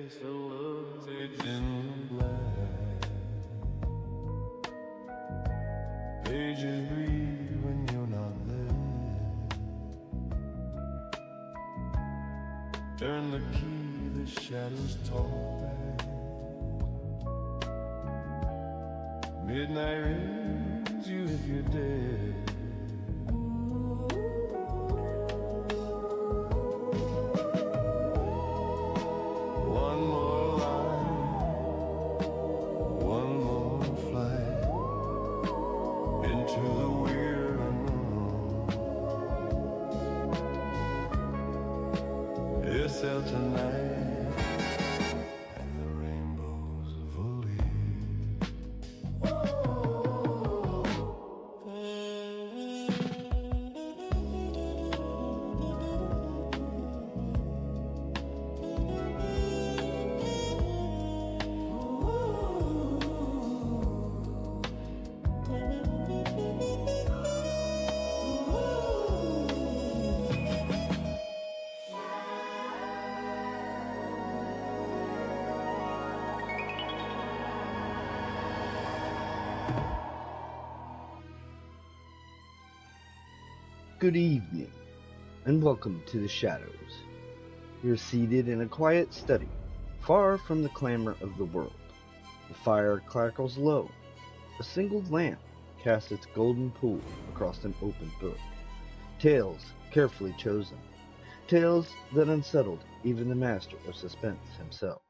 face that looks aging black. Pages breathe when you're not there. Turn the key, the shadows talk back. Midnight rings you if you're dead. One more line, one more flight into the weird unknown. It's out tonight, and the rainbows of a Good evening, and welcome to the Shadows. You're seated in a quiet study, far from the clamor of the world. The fire crackles low. A single lamp casts its golden pool across an open book. Tales carefully chosen. Tales that unsettled even the master of suspense himself.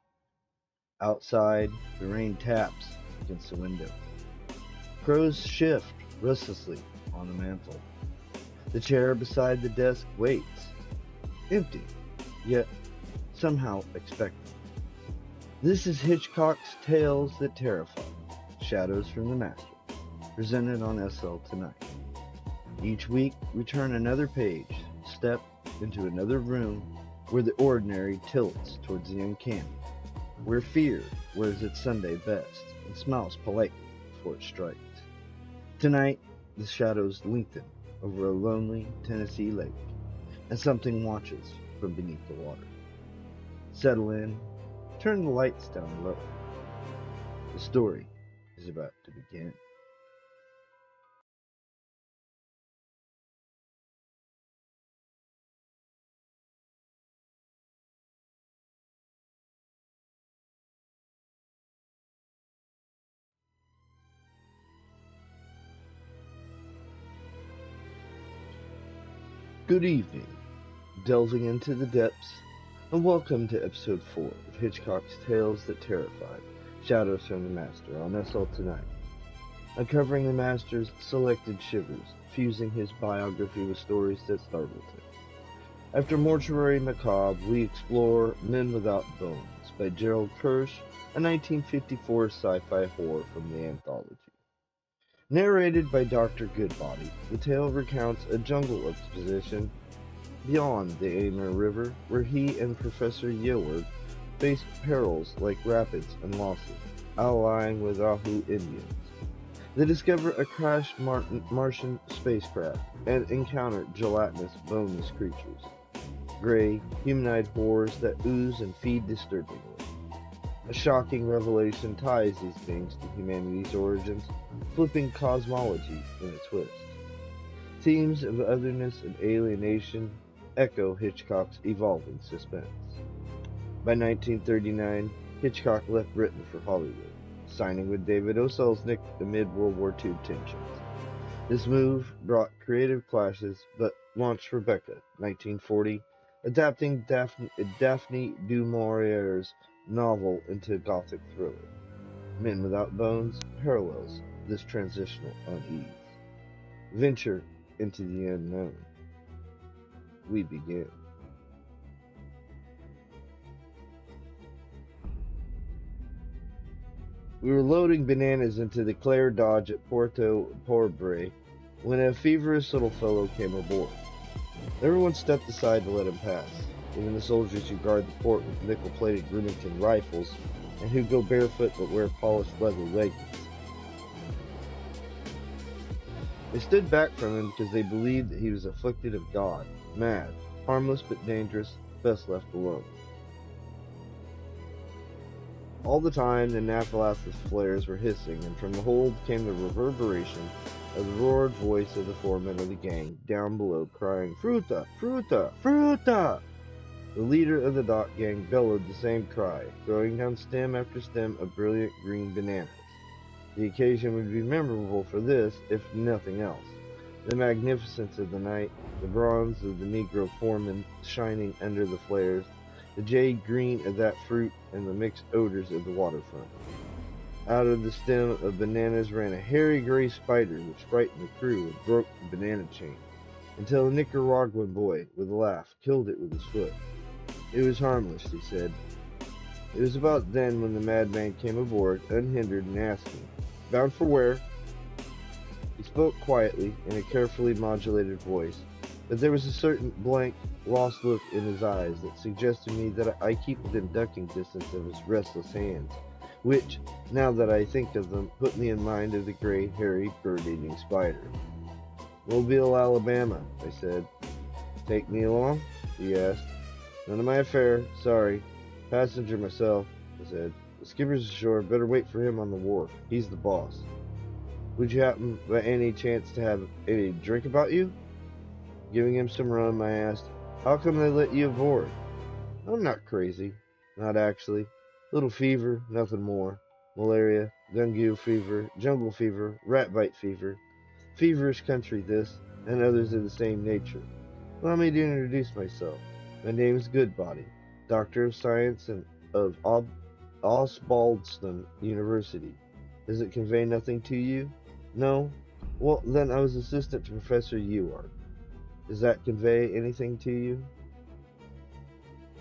Outside, the rain taps against the window. Crows shift restlessly on the mantel. The chair beside the desk waits, empty, yet somehow expectant. This is Hitchcock's Tales That Terrify, Shadows from the Master, presented on SL Tonight. Each week, we turn another page, step into another room where the ordinary tilts towards the uncanny, where fear wears its Sunday best and smiles politely before it strikes. Tonight, the shadows lengthen over a lonely Tennessee lake, and something watches from beneath the water. Settle in, turn the lights down low. The story is about to begin. Good evening, delving into the depths, and welcome to episode 4 of Hitchcock's Tales That Terrify, Shadows from the Master on SL Tonight. Uncovering the Master's selected shivers, fusing his biography with stories that startled him. After Mortuary Macabre, we explore Men Without Bones by Gerald Kersh, a 1954 sci-fi horror from the anthology. Narrated by Dr. Goodbody, the tale recounts a jungle exposition beyond the Amer River, where he and Professor Yoward face perils like rapids and losses, allying with Ahu Indians. They discover a crashed Martian spacecraft and encounter gelatinous, boneless creatures, gray, humanoid horrors that ooze and feed disturbingly. A shocking revelation ties these beings to humanity's origins, flipping cosmology in a twist. Themes of otherness and alienation echo Hitchcock's evolving suspense. By 1939, Hitchcock left Britain for Hollywood, signing with David O. Selznick amid World War II tensions. This move brought creative clashes, but launched Rebecca, 1940, adapting Daphne du Maurier's novel into a gothic thriller. Men Without Bones parallels this transitional unease. Venture into the unknown. We begin. We were loading bananas into the Claire Dodge at Porto Pobre when a feverish little fellow came aboard. Everyone stepped aside to let him pass, even the soldiers who guard the port with nickel-plated Remington rifles and who go barefoot but wear polished leather leggings. They stood back from him because they believed that he was afflicted of God, mad, harmless but dangerous, best left alone. All the time, the Naphthalithus flares were hissing, and from the hold came the reverberation of the roared voice of the foreman of the gang down below, crying, "Fruta! Fruta! Fruta!" The leader of the dock gang bellowed the same cry, throwing down stem after stem of brilliant green bananas. The occasion would be memorable for this, if nothing else. The magnificence of the night, the bronze of the Negro foreman shining under the flares, the jade green of that fruit, and the mixed odors of the waterfront. Out of the stem of bananas ran a hairy gray spider which frightened the crew and broke the banana chain, until a Nicaraguan boy, with a laugh, killed it with his foot. It was harmless, he said. It was about then when the madman came aboard, unhindered, and asked me, "Bound for where?" He spoke quietly, in a carefully modulated voice, but there was a certain blank, lost look in his eyes that suggested me that I keep within ducking distance of his restless hands, which, now that I think of them, put me in mind of the gray, hairy, bird-eating spider. "Mobile, Alabama," I said. "Take me along?" he asked. "None of my affair, sorry. Passenger myself," I said. "The skipper's ashore, better wait for him on the wharf. He's the boss." "Would you happen by any chance to have any drink about you?" Giving him some rum, I asked, "How come they let you aboard?" "I'm not crazy. Not actually. Little fever, nothing more. Malaria, dengue fever, jungle fever, rat bite fever. Feverish country this, and others of the same nature. Allow me to introduce myself. My name is Goodbody, Doctor of Science and of Osbaldeston University. Does it convey nothing to you? No? Well, then I was assistant to Professor Ewart. Does that convey anything to you?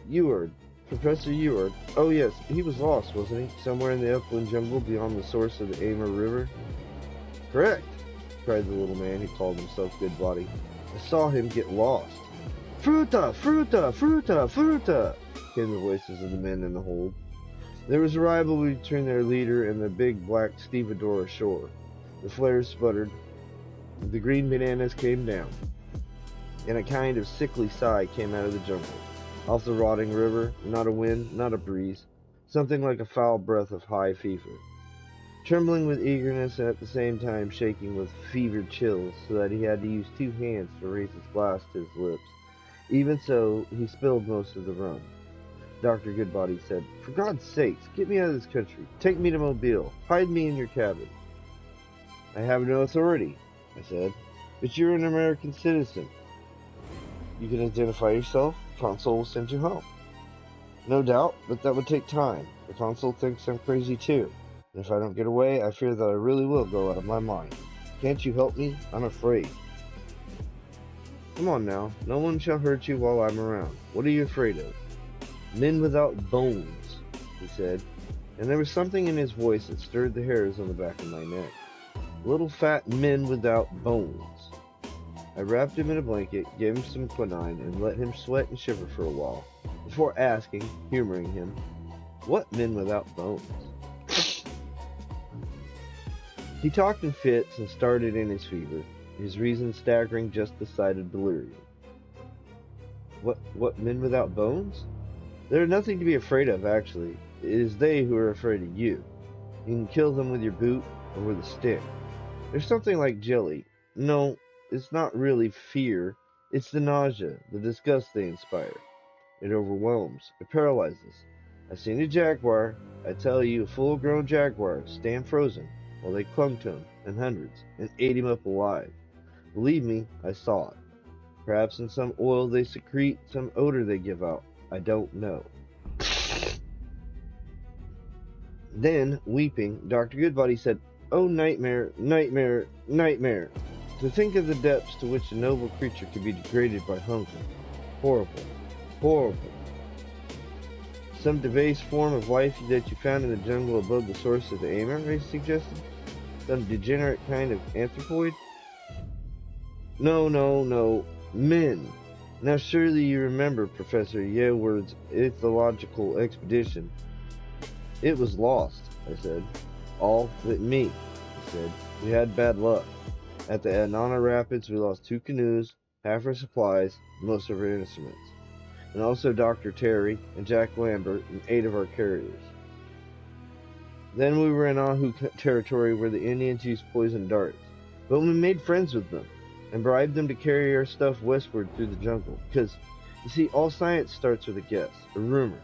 Ewart. Professor Ewart. Oh yes, he was lost, wasn't he? Somewhere in the upland jungle beyond the source of the Amer River? Correct, cried the little man who called himself Goodbody. I saw him get lost. "Fruta! Fruta! Fruta! Fruta!" came the voices of the men in the hold. There was a rivalry between their leader and the big black stevedore ashore. The flares sputtered. The green bananas came down, and a kind of sickly sigh came out of the jungle. Off the rotting river, not a wind, not a breeze, something like a foul breath of high fever. Trembling with eagerness and at the same time shaking with fevered chills, so that he had to use two hands to raise his glass to his lips. Even so, he spilled most of the rum. Dr. Goodbody said, "For God's sakes, get me out of this country. Take me to Mobile. Hide me in your cabin." "I have no authority," I said. "But you're an American citizen. You can identify yourself. The consul will send you home." "No doubt, but that would take time. The consul thinks I'm crazy too. And if I don't get away, I fear that I really will go out of my mind. Can't you help me? I'm afraid." "Come on now. No one shall hurt you while I'm around. What are you afraid of?" "Men without bones," he said, and there was something in his voice that stirred the hairs on the back of my neck. "Little fat men without bones." I wrapped him in a blanket, gave him some quinine, and let him sweat and shiver for a while, before asking, humoring him, "What men without bones?" He talked in fits and started in his fever, his reason staggering just the sight of delirium. What men without bones? There are nothing to be afraid of, actually. It is they who are afraid of you. You can kill them with your boot or with a stick. There's something like jelly. No, it's not really fear. It's the nausea, the disgust they inspire. It overwhelms. It paralyzes. I've seen a jaguar, I tell you, a full-grown jaguar, stand frozen while they clung to him in hundreds and ate him up alive. Believe me, I saw it. Perhaps in some oil they secrete, some odor they give out. I don't know. Then, weeping, Dr. Goodbody said, "Oh, nightmare, nightmare, nightmare! To think of the depths to which a noble creature could be degraded by hunger. Horrible, horrible. Some debased form of life that you found in the jungle above the source of the Amer," I suggested. "Some degenerate kind of anthropoid?" No, no, no. Men. Now surely you remember Professor Yeoward's ethological expedition. It was lost, I said. "All but me," he said. "We had bad luck. At the Anana Rapids we lost 2 canoes, half our supplies, most of our instruments, and also Dr. Terry and Jack Lambert and 8 of our carriers." Then we were in territory where the Indians used poison darts. But we made friends with them and bribed them to carry our stuff westward through the jungle. Because, you see, all science starts with a guess, a rumor,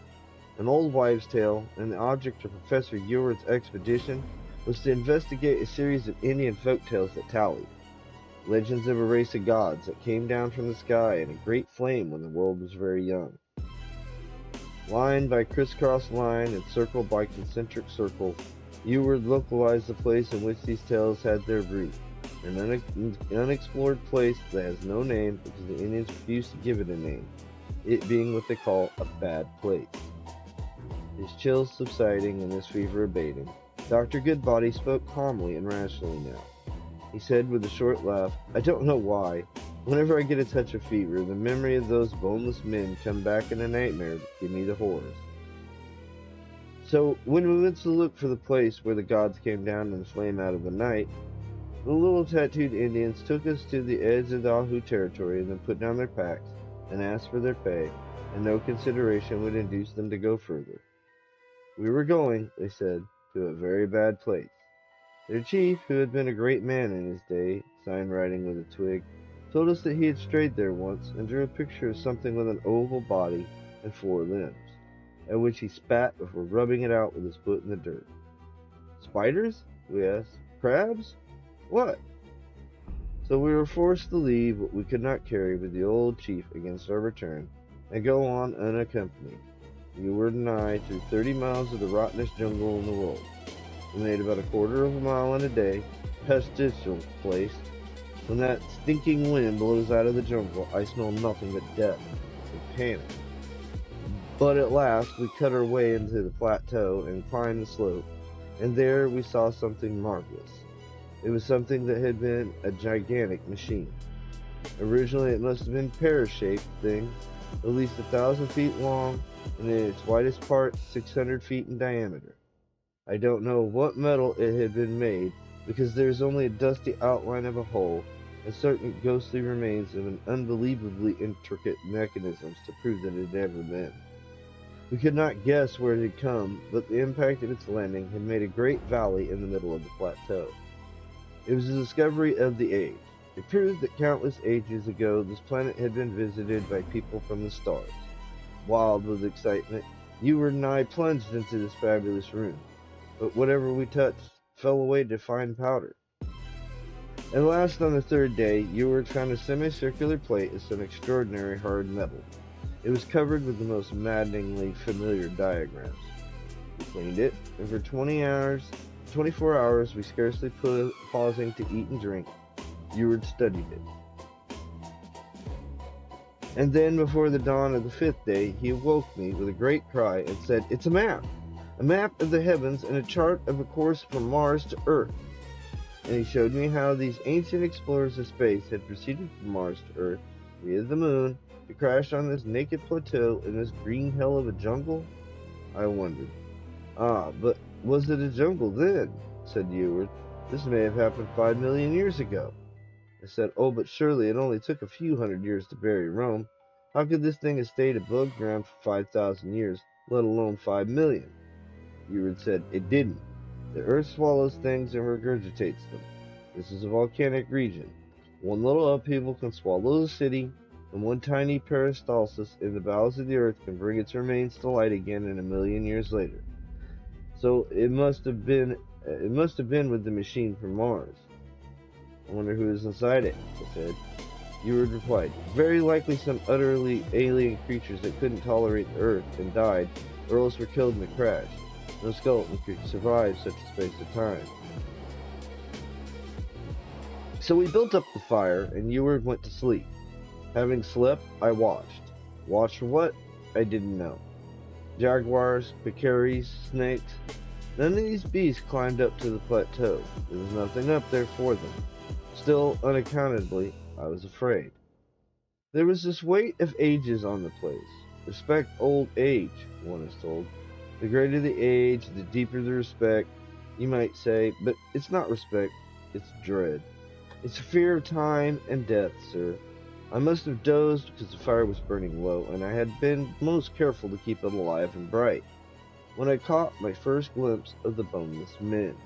an old wives' tale, and the object of Professor Eward's expedition was to investigate a series of Indian folk tales that tallied. Legends of a race of gods that came down from the sky in a great flame when the world was very young. Line by crisscross line and circle by concentric circle, Eward localized the place in which these tales had their root, an unexplored place that has no name because the Indians refused to give it a name, it being what they call a bad place. His chills subsiding and his fever abating, Dr. Goodbody spoke calmly and rationally now. He said with a short laugh, "I don't know why. Whenever I get a touch of fever, the memory of those boneless men come back in a nightmare to give me the horrors." So, when we went to look for the place where the gods came down in a flame out of the night, the little tattooed Indians took us to the edge of the Ahu territory and then put down their packs and asked for their pay, and no consideration would induce them to go further. We were going, they said, to a very bad place. Their chief, who had been a great man in his day, sign writing with a twig, told us that he had strayed there once and drew a picture of something with an oval body and 4 limbs, at which he spat before rubbing it out with his foot in the dirt. Spiders? We asked. Crabs? What? So we were forced to leave what we could not carry with the old chief against our return and go on unaccompanied. Eward and I through 30 miles of the rottenest jungle in the world. We made about a quarter of a mile in a day, pestilential place. When that stinking wind blows out of the jungle, I smell nothing but death and panic. But at last we cut our way into the plateau and climbed the slope, and there we saw something marvelous. It was something that had been a gigantic machine. Originally it must have been a pear-shaped thing, at least 1,000 feet long, and in its widest part 600 feet in diameter. I don't know what metal it had been made, because there is only a dusty outline of a hole and certain ghostly remains of an unbelievably intricate mechanisms to prove that it had ever been. We could not guess where it had come, but the impact of its landing had made a great valley in the middle of the plateau. It was the discovery of the age. It proved that countless ages ago this planet had been visited by people from the stars. Wild with excitement, Eward and I plunged into this fabulous room, but whatever we touched fell away to fine powder. At last, on the 3rd day, Eward found a semicircular plate of some extraordinary hard metal. It was covered with the most maddeningly familiar diagrams. We cleaned it, and for 24 hours, we scarcely pausing to eat and drink, Eward studied it. And then, before the dawn of the 5th day, he awoke me with a great cry and said, "It's a map! A map of the heavens and a chart of a course from Mars to Earth." And he showed me how these ancient explorers of space had proceeded from Mars to Earth, via the moon, to crash on this naked plateau in this green hell of a jungle. I wondered. "Ah, but was it a jungle then?" said Eward. "This may have happened 5 million years ago." I said, "Oh, but surely it only took a few hundred years to bury Rome. How could this thing have stayed above ground for 5,000 years, let alone 5 million? Eward said, "It didn't. The earth swallows things and regurgitates them. This is a volcanic region. One little upheaval can swallow the city, and one tiny peristalsis in the bowels of the earth can bring its remains to light again in a million years later. So it must have been with the machine from Mars. I wonder who is inside it," I said. Eward replied, "Very likely some utterly alien creatures that couldn't tolerate the earth and died, or else were killed in the crash. No skeleton could survive such a space of time." So we built up the fire, and Eward went to sleep. Having slept, I watched. Watched for what? I didn't know. Jaguars, peccaries, snakes. None of these beasts climbed up to the plateau. There was nothing up there for them. Still, unaccountably, I was afraid. There was this weight of ages on the place. Respect old age, one is told. The greater the age, the deeper the respect, you might say, but it's not respect, it's dread. It's a fear of time and death, sir. I must have dozed because the fire was burning low, and I had been most careful to keep it alive and bright. when I caught my first glimpse of the boneless men.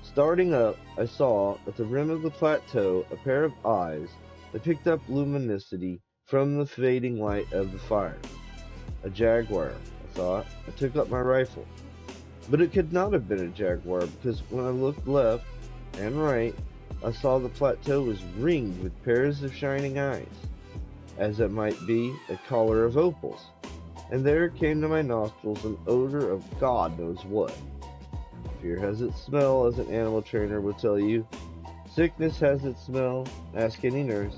Starting up, I saw at the rim of the plateau a pair of eyes that picked up luminosity from the fading light of the fire. A jaguar, I thought. I took up my rifle. But it could not have been a jaguar because when I looked left and right, I saw the plateau was ringed with pairs of shining eyes, as it might be a collar of opals. And there came to my nostrils an odor of God knows what. Fear has its smell, as an animal trainer would tell you. Sickness has its smell, ask any nurse.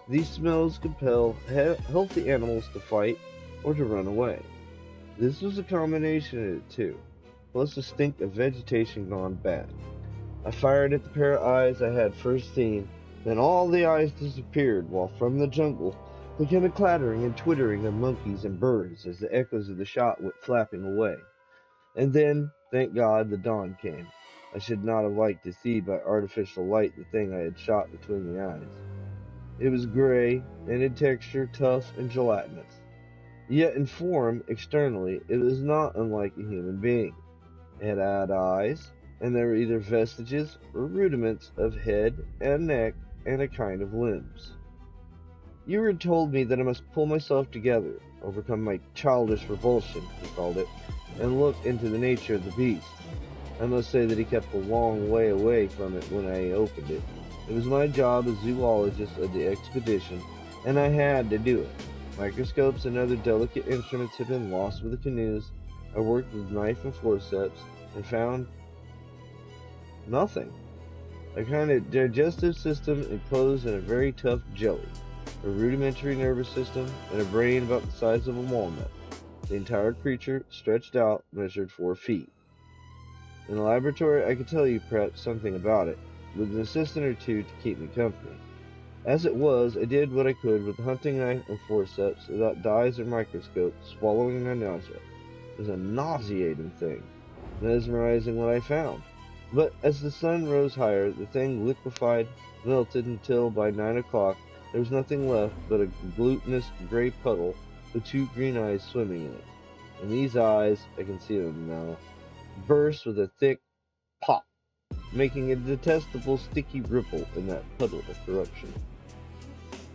These smells compel healthy animals to fight or to run away. This was a combination of the two, plus the stink of vegetation gone bad. I fired at the pair of eyes I had first seen, then all the eyes disappeared, while from the jungle there came a clattering and twittering of monkeys and birds as the echoes of the shot went flapping away. And then, thank God, the dawn came. I should not have liked to see by artificial light the thing I had shot between the eyes. It was gray, and in texture tough and gelatinous. Yet in form, externally, it was not unlike a human being. It had eyes, and there were either vestiges or rudiments of head and neck and a kind of limbs. You had told me that I must pull myself together, overcome my childish revulsion, he called it, and look into the nature of the beast. I must say that he kept a long way away from it when I opened it. It was my job as zoologist of the expedition, and I had to do it. Microscopes and other delicate instruments had been lost with the canoes. I worked with knife and forceps and found nothing. A kind of digestive system enclosed in a very tough jelly, a rudimentary nervous system, and a brain about the size of a walnut. The entire creature, stretched out, measured 4 feet. In the laboratory, I could tell you perhaps something about it, with an assistant or two to keep me company. As it was, I did what I could with the hunting knife and forceps without dyes or microscopes, swallowing my nausea. It was a nauseating thing, mesmerizing what I found. But as the sun rose higher, the thing liquefied, melted until by 9 o'clock there was nothing left but a glutinous gray puddle with 2 green eyes swimming in it. And these eyes, I can see them now, burst with a thick pop, making a detestable sticky ripple in that puddle of corruption.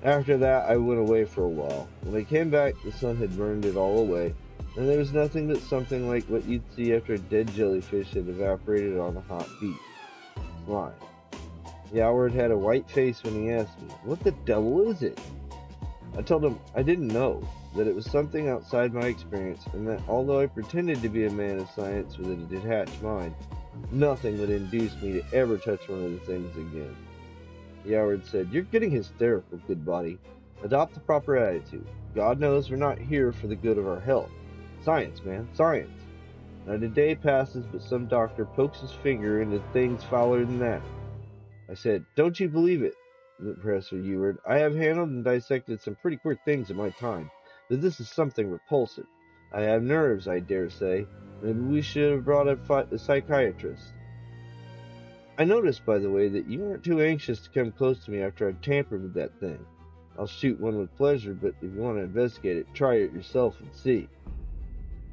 After that, I went away for a while. When I came back, the sun had burned it all away, and there was nothing but something like what you'd see after a dead jellyfish had evaporated on a hot beach. Slime. Howard had a white face when he asked me, "What the devil is it?" I told him I didn't know, that it was something outside my experience, and that although I pretended to be a man of science with a detached mind, nothing would induce me to ever touch one of the things again. Howard said, "You're getting hysterical, good buddy. Adopt the proper attitude. God knows we're not here for the good of our health. Science, man, science. Not a day passes but some doctor pokes his finger into things fouler than that." I said, "Don't you believe it, Professor Eward. I have handled and dissected some pretty queer things in my time, but this is something repulsive. I have nerves, I dare say. Maybe we should have brought a psychiatrist. I noticed, by the way, that you aren't too anxious to come close to me after I've tampered with that thing. I'll shoot one with pleasure, but if you want to investigate it, try it yourself and see."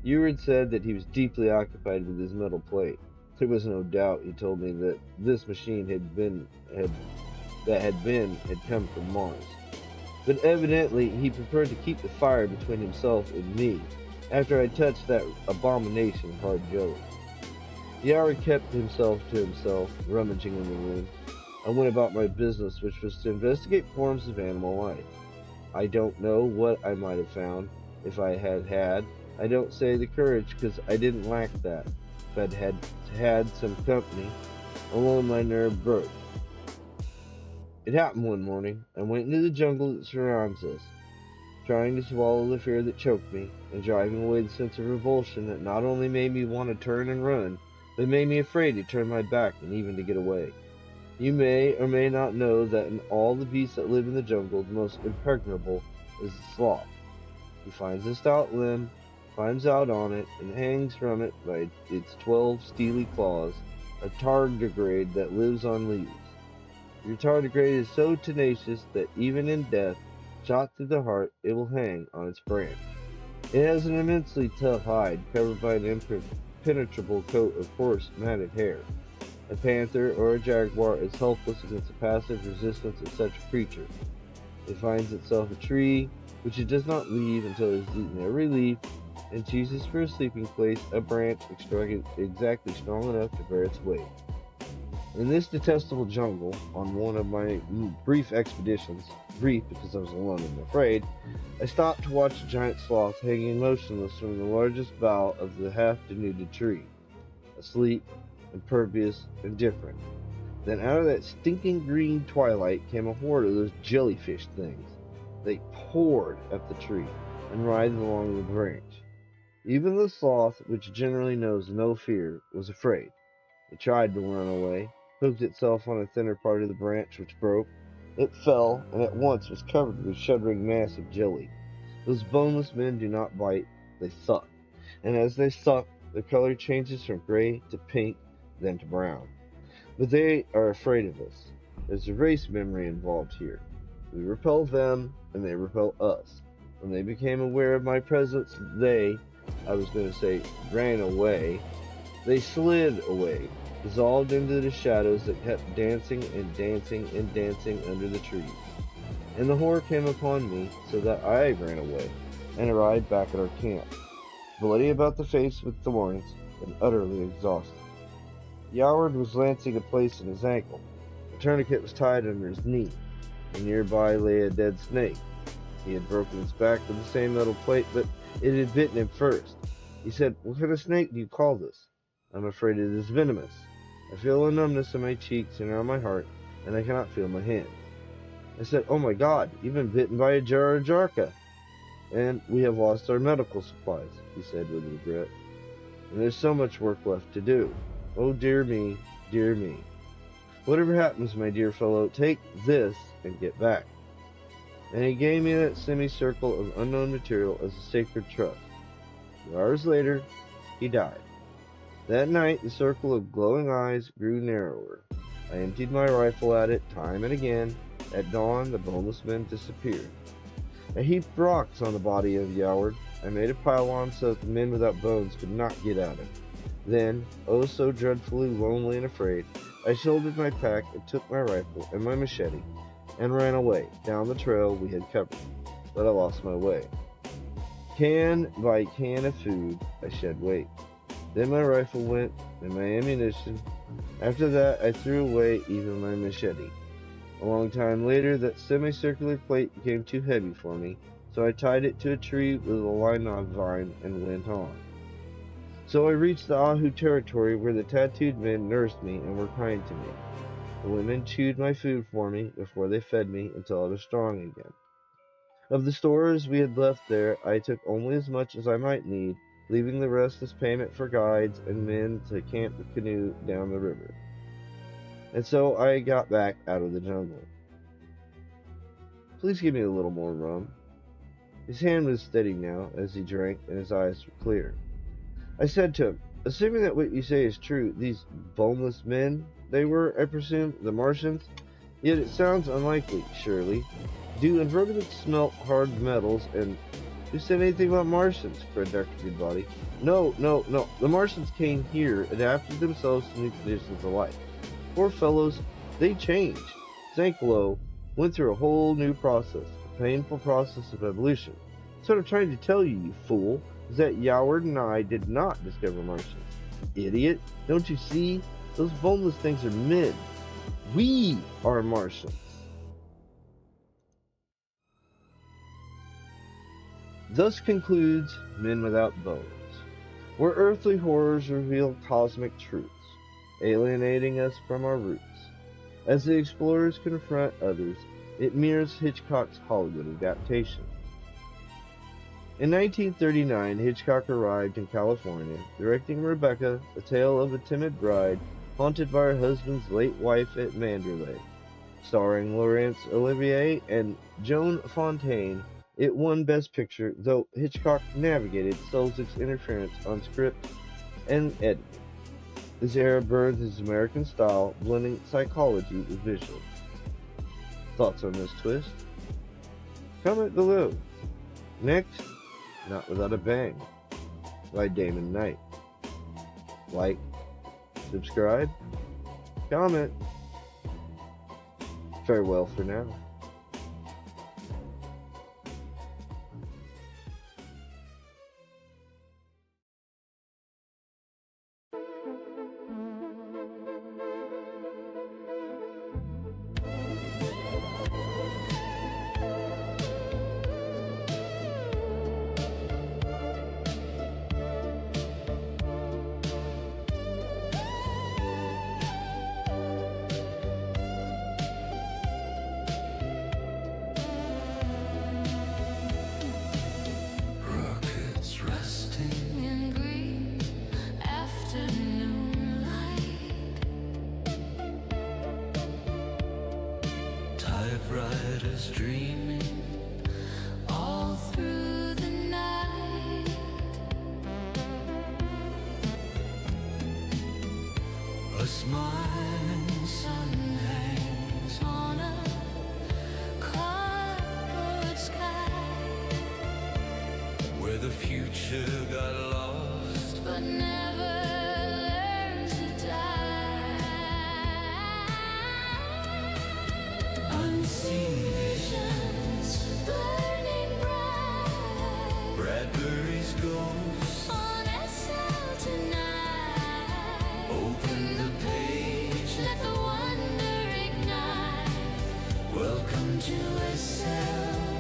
Eward said that he was deeply occupied with his metal plate. There was no doubt, he told me, that this machine had come from Mars. But evidently he preferred to keep the fire between himself and me, after I touched that abomination of hard jelly. Howard kept himself to himself, rummaging in the room. I went about my business, which was to investigate forms of animal life. I don't know what I might have found, if I had had. I don't say the courage, because I didn't lack that. If I'd had some company, alone my nerve broke. It happened one morning. I went into the jungle that surrounds us, trying to swallow the fear that choked me, and driving away the sense of revulsion that not only made me want to turn and run, but made me afraid to turn my back and even to get away. You may or may not know that in all the beasts that live in the jungle, the most impregnable is the sloth. He finds a stout limb, climbs out on it, and hangs from it by its 12 steely claws, a tardigrade that lives on leaves. Your tardigrade is so tenacious that even in death, shot through the heart, it will hang on its branch. It has an immensely tough hide covered by an impenetrable coat of coarse, matted hair. A panther or a jaguar is helpless against the passive resistance of such a creature. It finds itself a tree, which it does not leave until it has eaten every leaf, and chooses for a sleeping place a branch exactly strong enough to bear its weight. In this detestable jungle, on one of my brief expeditions, brief because I was alone and afraid, I stopped to watch a giant sloth hanging motionless from the largest bough of the half-denuded tree, asleep, impervious, indifferent. Then out of that stinking green twilight came a horde of those jellyfish things. They poured at the tree and writhed along the branch. Even the sloth, which generally knows no fear, was afraid. It tried to run away, hooked itself on a thinner part of the branch, which broke. It fell, and at once was covered with a shuddering mass of jelly. Those boneless men do not bite, they suck. And as they suck, their color changes from gray to pink, then to brown. But they are afraid of us. There's a race memory involved here. We repel them, and they repel us. When they became aware of my presence, I was going to say, ran away. They slid away, dissolved into the shadows that kept dancing and dancing and dancing under the trees. And the horror came upon me, so that I ran away, and arrived back at our camp, bloody about the face with thorns, and utterly exhausted. Yoward was lancing a place in his ankle. A tourniquet was tied under his knee, and nearby lay a dead snake. He had broken its back with the same metal plate, but it had bitten him first. He said, "What kind of snake do you call this?" "I'm afraid it is venomous. I feel a numbness in my cheeks and around my heart, and I cannot feel my hands." I said, "Oh my God, you've been bitten by a jararajarka." "And we have lost our medical supplies," he said with regret. "And there's so much work left to do. Oh dear me, dear me. Whatever happens, my dear fellow, take this and get back." And he gave me that semicircle of unknown material as a sacred trust. 2 hours later, he died. That night, the circle of glowing eyes grew narrower. I emptied my rifle at it time and again. At dawn, the boneless men disappeared. I heaped rocks on the body of Yoward. I made a pylon so that the men without bones could not get at him. Then, oh so dreadfully lonely and afraid, I shouldered my pack and took my rifle and my machete and ran away down the trail we had covered. But I lost my way. Can by can of food, I shed weight. Then my rifle went, and my ammunition. After that, I threw away even my machete. A long time later, that semicircular plate became too heavy for me, so I tied it to a tree with a linog vine and went on. So I reached the Ahu territory where the tattooed men nursed me and were kind to me. The women chewed my food for me before they fed me until I was strong again. Of the stores we had left there, I took only as much as I might need, leaving the rest as payment for guides and men to camp the canoe down the river. And so I got back out of the jungle. "Please give me a little more rum." His hand was steady now as he drank, and his eyes were clear. I said to him, "Assuming that what you say is true, these boneless men, they were, I presume, the Martians? Yet it sounds unlikely, surely. Do invertebrates smelt hard metals, and who said anything about Martians?" cried Dr. Goodbody. No. The Martians came here, adapted themselves to new conditions of life. Poor fellows, they changed, sank low, went through a whole new process, a painful process of evolution. That's what I'm trying to tell you, you fool, is that Yoward and I did not discover Martians. Idiot, don't you see? Those boneless things are men. We are Martians. Thus concludes Men Without Bones, where earthly horrors reveal cosmic truths, alienating us from our roots. As the explorers confront others, it mirrors Hitchcock's Hollywood adaptation. In 1939, Hitchcock arrived in California, directing Rebecca, the tale of a timid bride haunted by her husband's late wife at Manderley. Starring Laurence Olivier and Joan Fontaine, it won Best Picture, though Hitchcock navigated Selznick's interference on script and editing. This era birthed his American style, blending psychology with visuals. Thoughts on this twist? Comment below. Next, Not Without a Bang by Damon Knight. Like, subscribe, comment. Farewell for now. Rockets resting in green afternoon light. Typewriters dreaming all through the night. A smiling sun hangs on a cardboard sky, where the future got lost but never learned to die. Unseen visions burning bright. Bradbury's ghost on SL tonight. Open the page, let the wonder ignite. Welcome to SL.